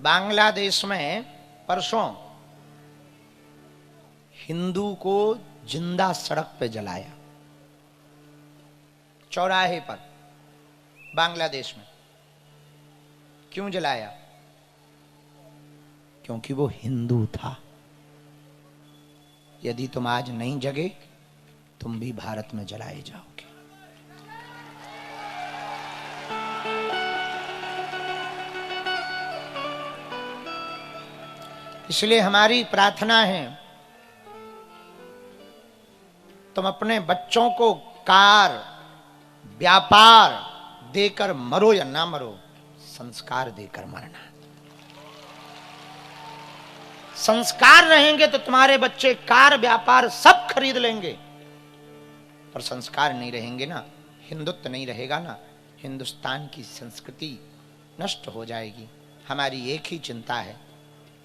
बांग्लादेश में परसों हिंदू को जिंदा सड़क पे जलाया, चौराहे पर, बांग्लादेश में। क्यों जलाया? क्योंकि वो हिंदू था। यदि तुम आज नहीं जगे, तुम भी भारत में जलाए जाओगे। इसलिए हमारी प्रार्थना है, तुम अपने बच्चों को कार, व्यापार देकर मरो या ना मरो, संस्कार देकर मरना। संस्कार रहेंगे तो तुम्हारे बच्चे कार, व्यापार सब खरीद लेंगे, पर संस्कार नहीं रहेंगे ना, हिंदुत्व नहीं रहेगा ना, हिंदुस्तान की संस्कृति नष्ट हो जाएगी। हमारी एक ही चिंता है,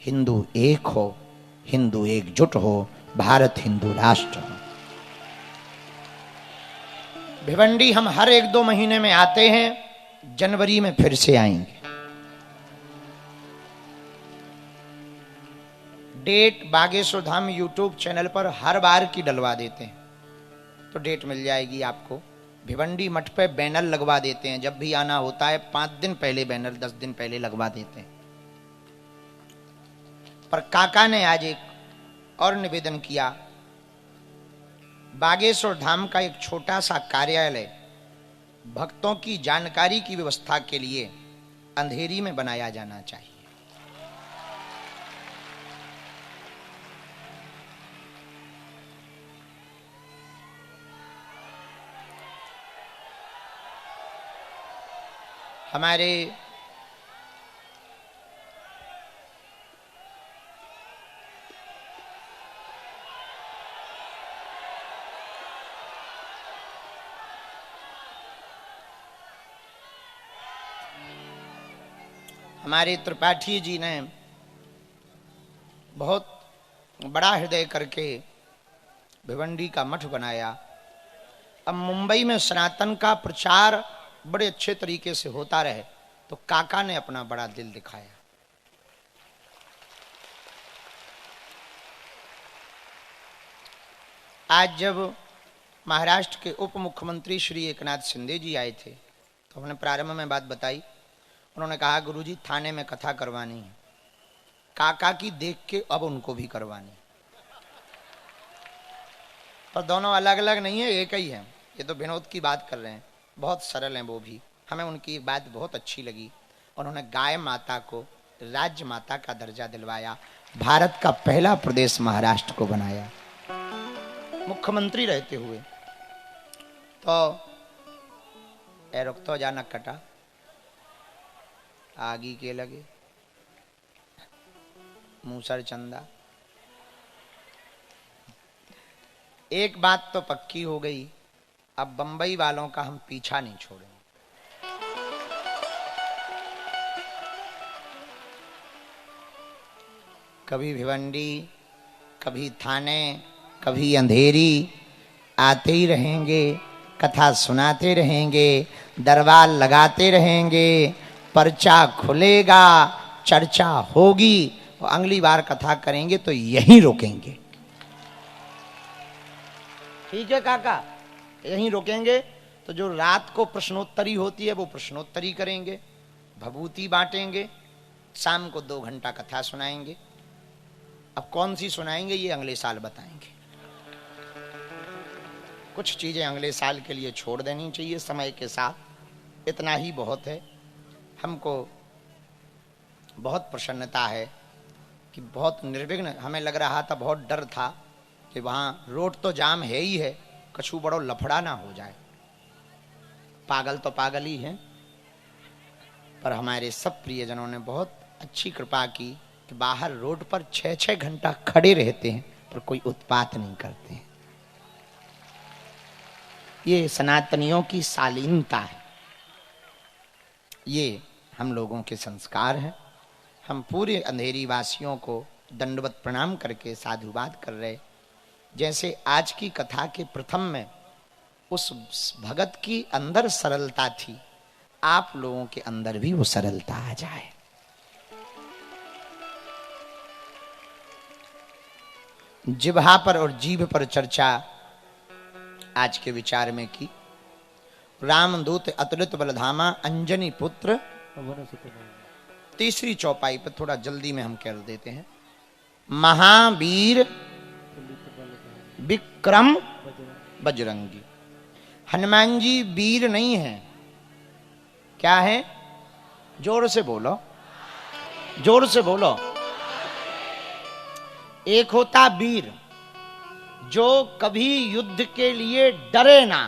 हिंदू एक हो, हिंदू एकजुट हो, भारत हिंदू राष्ट्र हो। भिवंडी हम हर 1-2 महीने में आते हैं, जनवरी में फिर से आएंगे। Date Bageshwar Dham YouTube channel पर हर बार की डलवा देते हैं, तो डेट मिल जाएगी आपको। भिवंडी मठ पे बैनर लगवा देते हैं, जब भी आना होता है 5 दिन पहले बैनर, 10 दिन पहले लगवा देते हैं। पर काका ने आज एक और निवेदन किया, बागेश्वर धाम का एक छोटा सा कार्यालय भक्तों की जानकारी की व्यवस्था के लिए अंधेरी में बनाया जाना चाहिए। हमारे त्रिपाठी जी ने बहुत बड़ा हृदय करके भिवंडी का मठ बनाया। अब मुंबई में सनातन का प्रचार बड़े अच्छे तरीके से होता रहे, तो काका ने अपना बड़ा दिल दिखाया। आज जब महाराष्ट्र के उप मुख्यमंत्री श्री एकनाथ शिंदे जी आए थे, तो हमने प्रारंभ में बात बताई। उन्होंने कहा, गुरुजी थाने में कथा करवानी है, काका की देख के अब उनको भी करवानी। पर दोनों अलग अलग नहीं है, एक ही है। ये तो विनोद की बात कर रहे हैं, बहुत सरल हैं वो भी। हमें उनकी एक बात बहुत अच्छी लगी, उन्होंने गाय माता को राज्य माता का दर्जा दिलवाया, भारत का पहला प्रदेश महाराष्ट्र को बनाया मुख्यमंत्री रहते हुए। तो ए रुक तो जाना कटा, आगी के लगे मूसर चंदा। एक बात तो पक्की हो गई, अब बंबई वालों का हम पीछा नहीं छोड़ेंगे। कभी भिवंडी, कभी थाने, कभी अंधेरी आते ही रहेंगे, कथा सुनाते रहेंगे, दरबार लगाते रहेंगे, पर्चा खुलेगा, चर्चा होगी, और अगली बार कथा करेंगे तो यहीं रोकेंगे। ठीक है काका, यहीं रोकेंगे। तो जो रात को प्रश्नोत्तरी होती है वो प्रश्नोत्तरी करेंगे, भभूति बांटेंगे, शाम को 2 घंटा कथा सुनाएंगे। अब कौन सी सुनाएंगे ये अगले साल बताएंगे। कुछ चीजें अगले साल के लिए छोड़ देनी चाहिए समय के साथ, इतना ही बहुत है। हमको बहुत प्रसन्नता है कि बहुत निर्विघ्न, हमें लग रहा था, बहुत डर था कि वहाँ रोड तो जाम है ही है, कछु बड़ो लफड़ा ना हो जाए। पागल तो पागल ही हैं, पर हमारे सब प्रियजनों ने बहुत अच्छी कृपा की कि बाहर रोड पर 6-6 घंटा खड़े रहते हैं, पर कोई उत्पात नहीं करते हैं। ये सनातनियों की शालीनता है, ये हम लोगों के संस्कार हैं। हम पूरे अंधेरी वासियों को दंडवत प्रणाम करके साधुवाद कर रहे। जैसे आज की कथा के प्रथम में उस भगत की अंदर सरलता थी, आप लोगों के अंदर भी वो सरलता आ जाए। जिह्वा पर और जीभ पर चर्चा आज के विचार में की। रामदूत अतुलित बलधामा अंजनी पुत्र। तीसरी चौपाई पर थोड़ा जल्दी में हम कह देते हैं। महावीर विक्रम बजरंगी। हनुमान जी वीर नहीं है, क्या है? जोर से बोलो, जोर से बोलो। एक होता वीर जो कभी युद्ध के लिए डरे ना,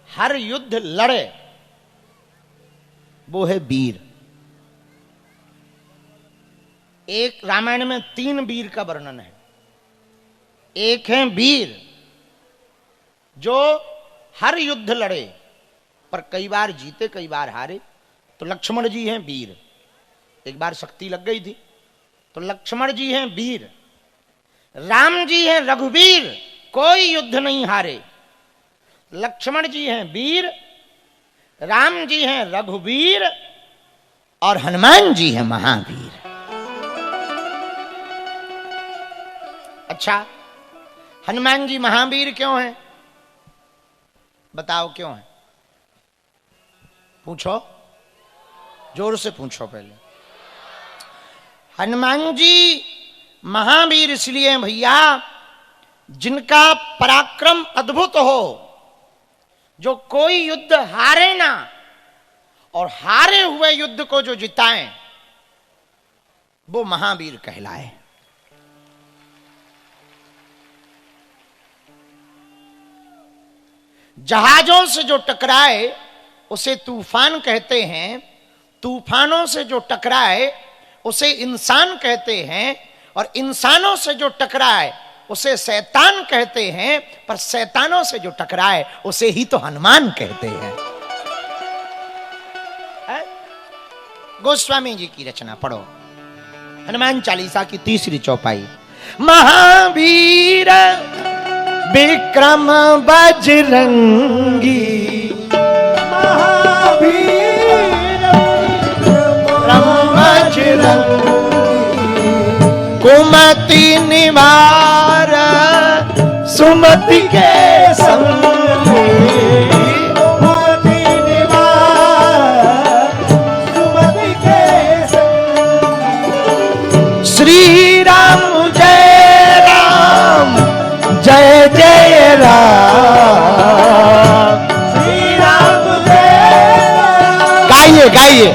हर युद्ध लड़े, वो है वीर। एक रामायण में 3 वीर का वर्णन है। एक है वीर जो हर युद्ध लड़े पर कई बार जीते कई बार हारे, तो लक्ष्मण जी हैं वीर। एक बार शक्ति लग गई थी तो लक्ष्मण जी हैं वीर। राम जी हैं रघुवीर, कोई युद्ध नहीं हारे। लक्ष्मण जी हैं वीर, राम जी हैं रघुवीर और हनुमान जी हैं महावीर। अच्छा, हनुमान जी महावीर क्यों हैं? बताओ क्यों है? पूछो, जोर से पूछो। पहले हनुमान जी महावीर इसलिए हैं भैया, जिनका पराक्रम अद्भुत हो, जो कोई युद्ध हारे ना और हारे हुए युद्ध को जो जिताएं, वो महावीर कहलाए। जहाजों से जो टकराए उसे तूफान कहते हैं, तूफानों से जो टकराए उसे इंसान कहते हैं, और इंसानों से जो टकराए उसे शैतान कहते हैं, पर शैतानों से जो टकराए उसे ही तो हनुमान कहते हैं। गोस्वामी जी की रचना पढ़ो, हनुमान चालीसा की तीसरी चौपाई। महावीर विक्रम बजरंगी, महावीर विक्रम बजरंगी, कुमति निवार सुमति के संग, कुमति निवार सुमति के संग। श्री राम जय राम जय जय राम, श्री राम जय राम। गाइए गाइए।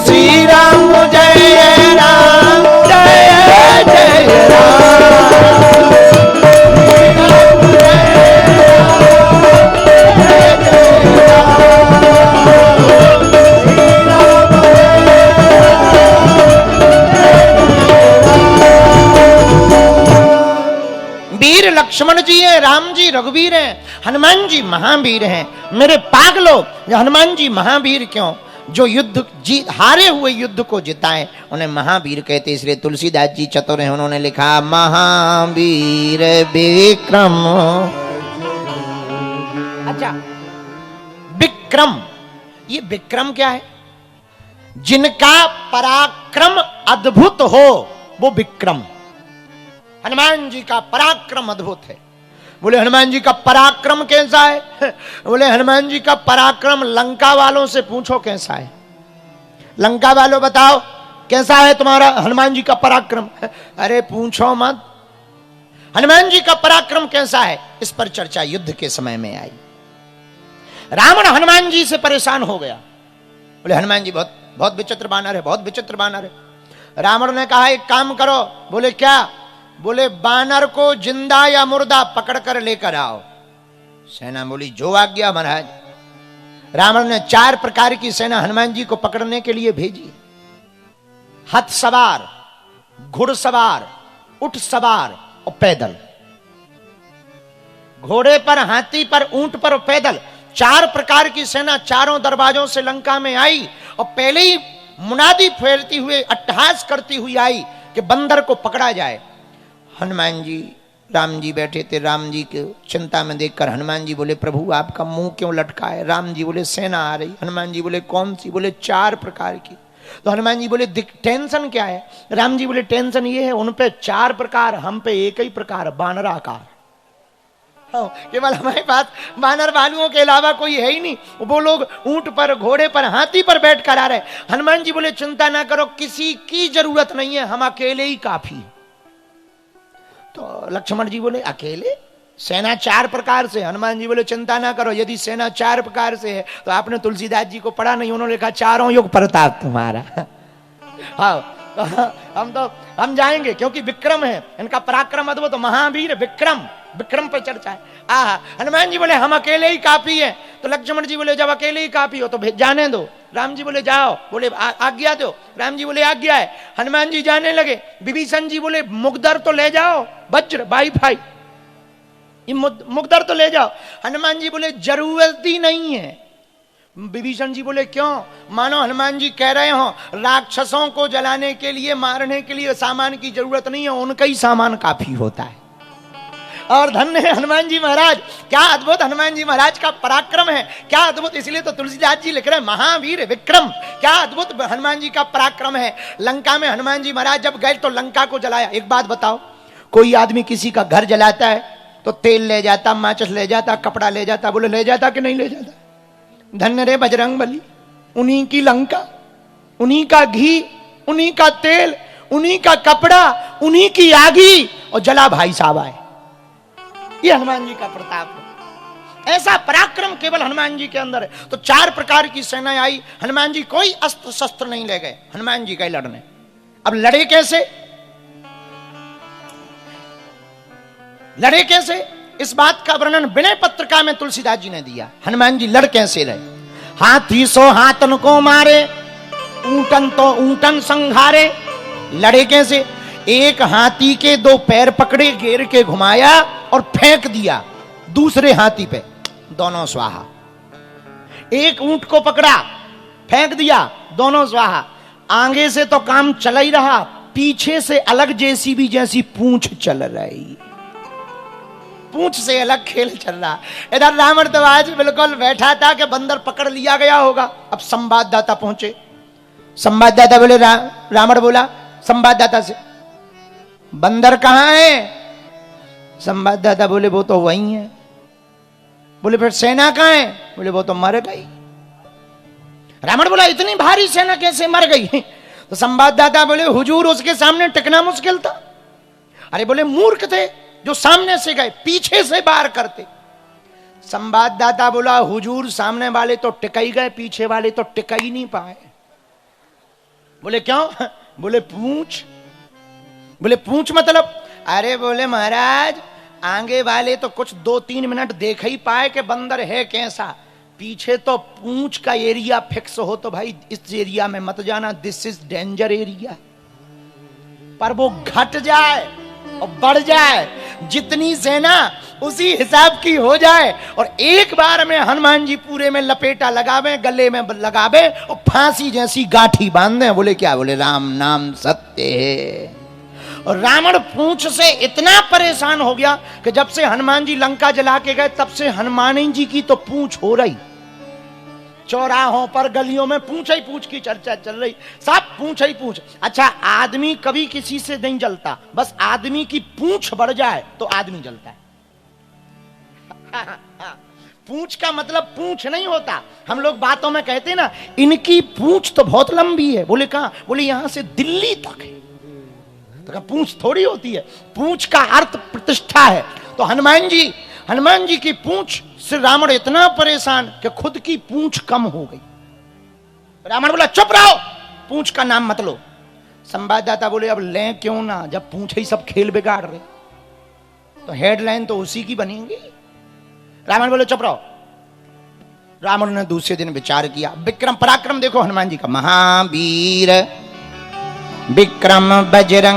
श्री राम जय राम जय जय राम, श्री राम जय राम जय जय राम, श्री राम वीर लक्ष्मण जी हैं, राम जी रघुवीर हैं, हनुमान जी महावीर हैं। मेरे पागलों, हनुमान जी महावीर क्यों? जो युद्ध हारे हुए युद्ध को जिताएं उन्हें महावीर कहते। इसलिए तुलसीदास जी चतुर हैं, उन्होंने लिखा महावीर विक्रम। अच्छा, विक्रम, ये विक्रम क्या है? जिनका पराक्रम अद्भुत हो वो विक्रम। हनुमान जी का पराक्रम अद्भुत है। बोले हनुमान जी का पराक्रम कैसा है? बोले हनुमान जी का पराक्रम लंका वालों से पूछो कैसा है। लंका वालों बताओ कैसा है तुम्हारा हनुमान जी का पराक्रम? अरे पूछो मत, हनुमान जी का पराक्रम कैसा है? इस पर चर्चा युद्ध के समय में आई। रावण हनुमान जी से परेशान हो गया। बोले हनुमान जी बहुत बहुत विचित्र बानर है, बहुत विचित्र बानर है। रावण ने कहा एक काम करो। बोले क्या? बोले बानर को जिंदा या मुर्दा पकड़ कर लेकर आओ। सेना बोली जो आज्ञा महाराज। रावण ने 4 प्रकार की सेना हनुमान जी को पकड़ने के लिए भेजी। हाथ सवार, घुड़सवार, ऊंट सवार और पैदल। घोड़े पर, हाथी पर, ऊंट पर और पैदल 4 प्रकार की सेना चारों दरवाजों से लंका में आई और पहले ही मुनादी फेरती हुए अट्टहास करती हुई आई कि बंदर को पकड़ा जाए। हनुमान जी, राम जी बैठे थे। राम जी के चिंता में देखकर हनुमान जी बोले प्रभु आपका मुंह क्यों लटका है? राम जी बोले सेना आ रही। हनुमान जी बोले कौन सी? बोले 4 प्रकार की। तो हनुमान जी बोले टेंशन क्या है? राम जी बोले टेंशन ये है, उन पे 4 प्रकार, हम पे एक ही प्रकार, बानराकार। केवल हमारे पास बानर भालुओं के अलावा कोई है ही नहीं। वो लोग ऊंट पर, घोड़े पर, हाथी पर बैठ कर आ रहे। हनुमान जी बोले चिंता ना करो, किसी की जरूरत नहीं है, हम अकेले ही काफी। तो लक्ष्मण जी बोले अकेले? सेना 4 प्रकार से। हनुमान जी बोले चिंता ना करो, यदि सेना 4 प्रकार से है तो आपने तुलसीदास जी को पढ़ा नहीं, उन्होंने कहा चारों युग प्रताप तुम्हारा। हाँ, हम जाएंगे क्योंकि विक्रम है इनका, पराक्रम अद्भुत, महावीर विक्रम, विक्रम पे चर्चा है। हनुमान जी बोले हम अकेले ही काफी है। तो लक्ष्मण जी बोले जब अकेले ही काफी हो तो जाने दो। राम जी बोले जाओ, बोले आज्ञा दो। राम जी बोले आज्ञा है। हनुमान जी जाने लगे। विभीषण जी बोले मुगदर तो ले जाओ, वज्र वाईफाई, मुगदर तो ले जाओ। हनुमान जी बोले जरूरत ही नहीं है। विभीषण जी बोले क्यों? मानो हनुमान जी कह रहे हो राक्षसों को जलाने के लिए, मारने के लिए सामान की जरूरत नहीं है, उनका ही सामान काफी होता है। और धन्य है हनुमान जी महाराज, क्या अद्भुत हनुमान जी महाराज का पराक्रम है, क्या अद्भुत। इसलिए तो तुलसीदास जी लिख रहे हैं महावीर विक्रम, क्या अद्भुत हनुमान जी का पराक्रम है। लंका में हनुमान जी महाराज जब गए तो लंका को जलाया। एक बात बताओ, कोई आदमी किसी का घर जलाता है तो तेल ले जाता, माचिस ले जाता, कपड़ा ले जाता, बोले ले जाता कि नहीं ले जाता? धन्य रे बजरंग बली, उन्हीं की लंका, उन्हीं का घी, उन्हीं का तेल, उन्हीं का कपड़ा, उन्हीं की आगी, और जला भाई साहब आए। ये हनुमान जी का प्रताप है। ऐसा पराक्रम केवल हनुमान जी के अंदर है। तो 4 प्रकार की सेनाएं आई, हनुमान जी कोई अस्त्र शस्त्र नहीं ले गए, हनुमान जी गए लड़ने। अब लड़े कैसे? लड़े कैसे, इस बात का वर्णन विनय पत्रिका में तुलसीदास जी ने दिया। हनुमान जी लड़ कैसे रहे? हाथी सो हाथन को मारे, ऊंटन तो ऊंटन संघारे। लड़े कैसे? एक हाथी के 2 पैर पकड़े, घेर के घुमाया और फेंक दिया दूसरे हाथी पे, दोनों स्वाहा। एक ऊंट को पकड़ा, फेंक दिया, दोनों स्वाहा। आगे से तो काम चला ही रहा, पीछे से अलग जेसीबी जैसी पूंछ चल रही, पूंछ से अलग खेल चल रहा। इधर रावण तो आज बिल्कुल बैठा था कि बंदर पकड़ लिया गया होगा। अब संवाददाता पहुंचे। संवाददाता बोले, रावण बोला संवाददाता से, बंदर कहां है? संवाददाता बोले वो तो वही है। बोले फिर सेना कहां है? बोले वो तो मर गई। रावण बोला इतनी भारी सेना कैसे मर गई? तो संवाददाता बोले हुजूर उसके सामने टिकना मुश्किल था। अरे बोले मूर्ख थे जो सामने से गए, पीछे से वार करते। संवाददाता बोला हुजूर सामने वाले तो टिक ही गए, पीछे वाले तो टिक ही नहीं पाए। बोले क्यों? बोले पूंछ। बोले पूंछ मतलब? अरे बोले महाराज आगे वाले तो कुछ 2-3 मिनट देख ही पाए कि बंदर है कैसा, पीछे तो पूंछ का एरिया फिक्स हो तो भाई इस एरिया में मत जाना, दिस इज डेंजर एरिया। पर वो घट जाए और बढ़ जाए, जितनी सेना उसी हिसाब की हो जाए, और एक बार में हनुमान जी पूरे में लपेटा लगावे, गले में लगावे और फांसी जैसी गांठी बांध दें। बोले क्या? बोले राम नाम सत्य है। और रावण पूंछ से इतना परेशान हो गया कि जब से हनुमान जी लंका जला के गए तब से हनुमान जी की तो पूंछ हो रही, चौराहों पर गलियों में पूंछ ही पूंछ की चर्चा चल रही, सब पूंछ ही पूंछ। अच्छा आदमी कभी किसी से नहीं जलता, बस आदमी की पूंछ बढ़ जाए तो आदमी जलता है। पूंछ का मतलब पूंछ नहीं होता, हम लोग बातों में कहते हैं ना इनकी पूंछ तो बहुत लंबी है। बोले कहां? बोले यहां से दिल्ली तक है। तो पूंछ थोड़ी होती है, पूंछ का अर्थ प्रतिष्ठा है। तो हनुमान जी की पूंछ से रावण इतना परेशान कि खुद की पूंछ कम हो गई। रावण बोला चुप रहो, पूंछ का नाम मत लो। संवाददाता बोले अब लें क्यों ना, जब पूंछ ही सब खेल बिगाड़ रहे तो हेडलाइन तो उसी की बनेगी। रावण बोले चुप रहो। रावण ने दूसरे दिन विचार किया, विक्रम पराक्रम देखो हनुमान जी का, महावीर विक्रम बजरंगी।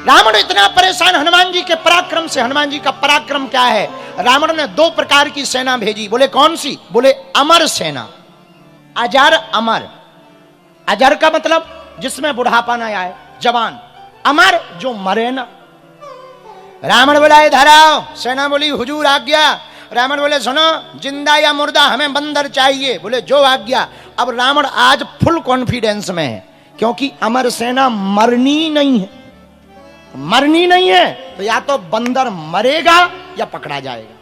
रावण इतना परेशान हनुमान जी के पराक्रम से। हनुमान जी का पराक्रम क्या है? रावण ने 2 प्रकार की सेना भेजी। बोले कौन सी? बोले अमर सेना, अजर अमर। अजर का मतलब जिसमें बुढ़ापा ना आए, जवान। अमर जो मरे ना। रावण बोला इधर आओ। सेना बोली हुजूर आज्ञा। रावण बोले सुनो, जिंदा या मुर्दा, हमें बंदर चाहिए। बोले जो आज्ञा। अब रावण आज फुल कॉन्फिडेंस में है, क्योंकि अमर सेना मरनी नहीं है, मरनी नहीं है, तो या तो बंदर मरेगा या पकड़ा जाएगा।